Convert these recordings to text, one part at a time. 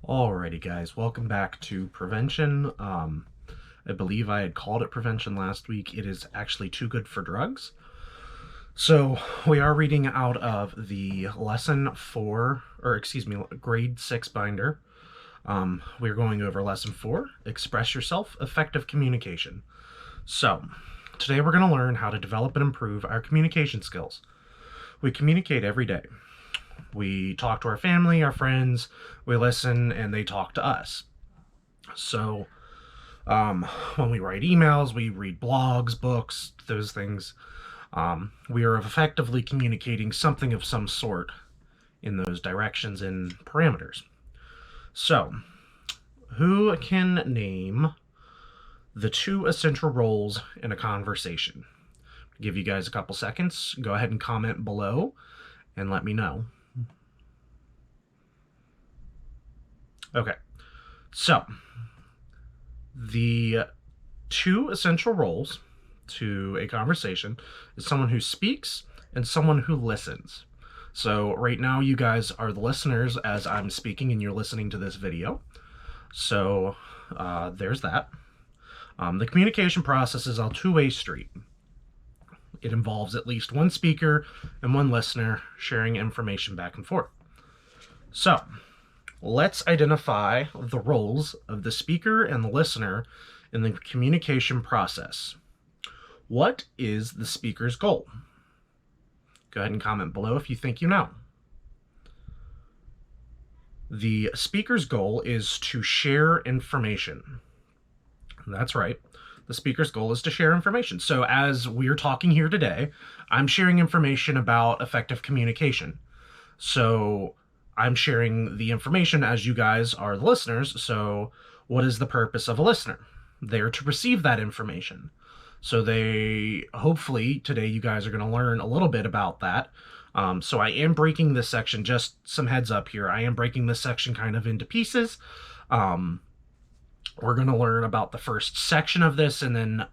Alrighty guys, welcome back to prevention. I believe I had called it prevention last week. It is actually too good for drugs. So we are reading out of the grade 6 binder. We're going over lesson 4, express yourself, effective communication. So today we're going to learn how to develop and improve our communication skills. We communicate every day. We talk to our family, our friends, we listen, and they talk to us. So when we write emails, we read blogs, books, those things, we are effectively communicating something of some sort in those directions and parameters. So, who can name the 2 essential roles in a conversation? I'll give you guys a couple seconds. Go ahead and comment below and let me know. Okay, so the 2 essential roles to a conversation is someone who speaks and someone who listens. So right now you guys are the listeners as I'm speaking and you're listening to this video. So there's that. The communication process is a two-way street. It involves at least one speaker and one listener sharing information back and forth. So let's identify the roles of the speaker and the listener in the communication process. What is the speaker's goal? Go ahead and comment below if you think you know. The speaker's goal is to share information. That's right. The speaker's goal is to share information. So as we're talking here today, I'm sharing information about effective communication. So I'm sharing the information as you guys are the listeners. So what is the purpose of a listener? They're to receive that information. So hopefully today you guys are going to learn a little bit about that. So I am breaking this section, just some heads up here. I am breaking this section kind of into pieces. We're going to learn about the first section of this, and then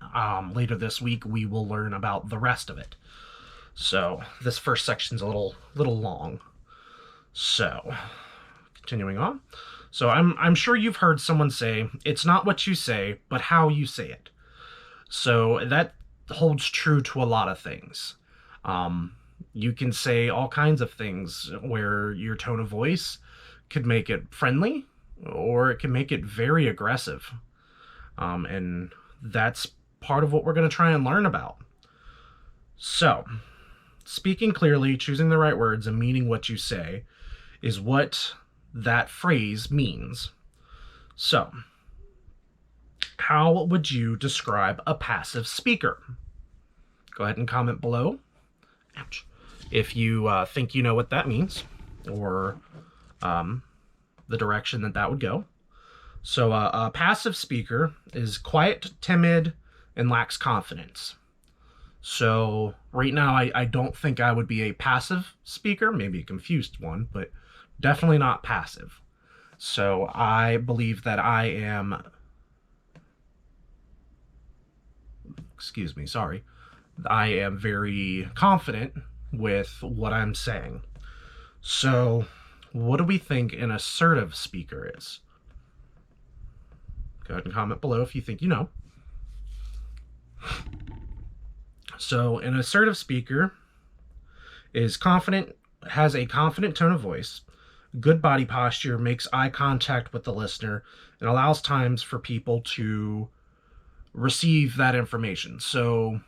later this week we will learn about the rest of it. So this first section's a little long. So, continuing on. So I'm sure you've heard someone say, it's not what you say, but how you say it. So that holds true to a lot of things. You can say all kinds of things where your tone of voice could make it friendly, or it can make it very aggressive. And that's part of what we're going to try and learn about. So, speaking clearly, choosing the right words, and meaning what you say is what that phrase means. So, how would you describe a passive speaker? Go ahead and comment below. Ouch. If you think you know what that means, or the direction that would go. So a passive speaker is quiet, timid, and lacks confidence. So right now I don't think I would be a passive speaker, maybe a confused one, but definitely not passive. So I believe that I am, I am very confident with what I'm saying. So what do we think an assertive speaker is? Go ahead and comment below if you think you know. So an assertive speaker is confident, has a confident tone of voice, good body posture, makes eye contact with the listener, and allows times for people to receive that information. So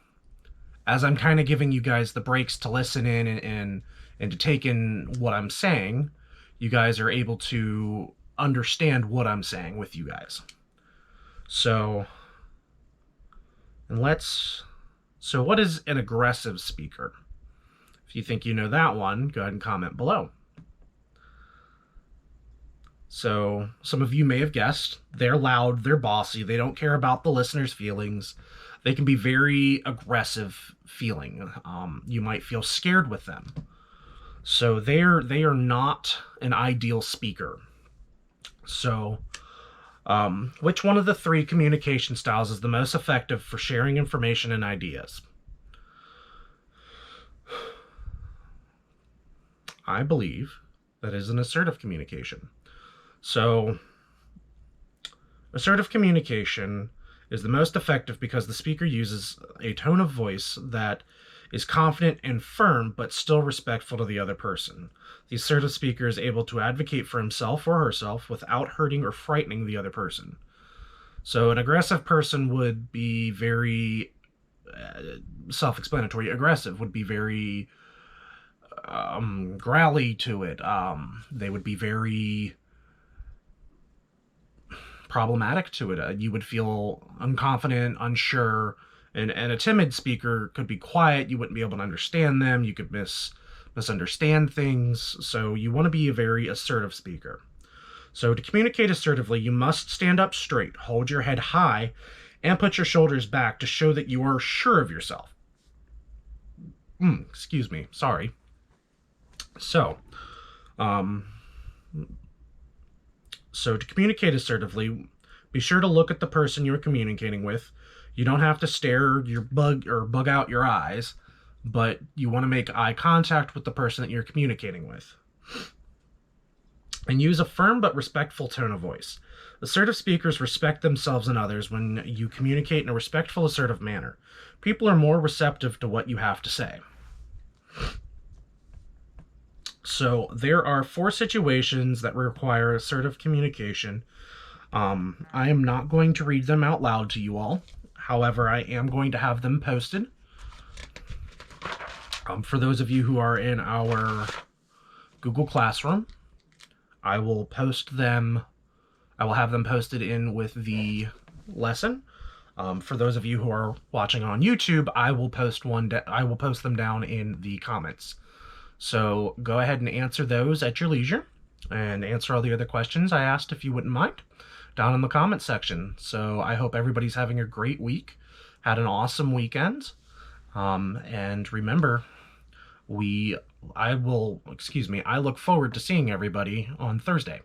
as I'm kind of giving you guys the breaks to listen in and to take in what I'm saying, you guys are able to understand what I'm saying with you guys. So what is an aggressive speaker? If you think you know that one, go ahead and comment below. So some of you may have guessed, they're loud, they're bossy, they don't care about the listener's feelings. They can be very aggressive feeling. You might feel scared with them. So they are not an ideal speaker. So which one of the 3 communication styles is the most effective for sharing information and ideas? I believe that is an assertive communication. So, assertive communication is the most effective because the speaker uses a tone of voice that is confident and firm, but still respectful to the other person. The assertive speaker is able to advocate for himself or herself without hurting or frightening the other person. So, an aggressive person would be very self explanatory. Aggressive would be very growly to it. They would be very problematic to it. You would feel unconfident, unsure, and a timid speaker could be quiet. You wouldn't be able to understand them. You could misunderstand things. So you want to be a very assertive speaker. So to communicate assertively, you must stand up straight, hold your head high, and put your shoulders back to show that you are sure of yourself. Excuse me, sorry. So, um, so to communicate assertively, be sure to look at the person you're communicating with. You don't have to stare your bug out your eyes, but you want to make eye contact with the person that you're communicating with. And use a firm but respectful tone of voice. Assertive speakers respect themselves and others when you communicate in a respectful, assertive manner. People are more receptive to what you have to say. So there are 4 situations that require assertive communication. I am not going to read them out loud to you all. However, I am going to have them posted. For those of you who are in our Google Classroom, I will post them. I will have them posted in with the lesson. For those of you who are watching on YouTube, I will post them down in the comments. So go ahead and answer those at your leisure, and answer all the other questions I asked, if you wouldn't mind, down in the comment section. So I hope everybody's having a great week, had an awesome weekend, and remember, I look forward to seeing everybody on Thursday.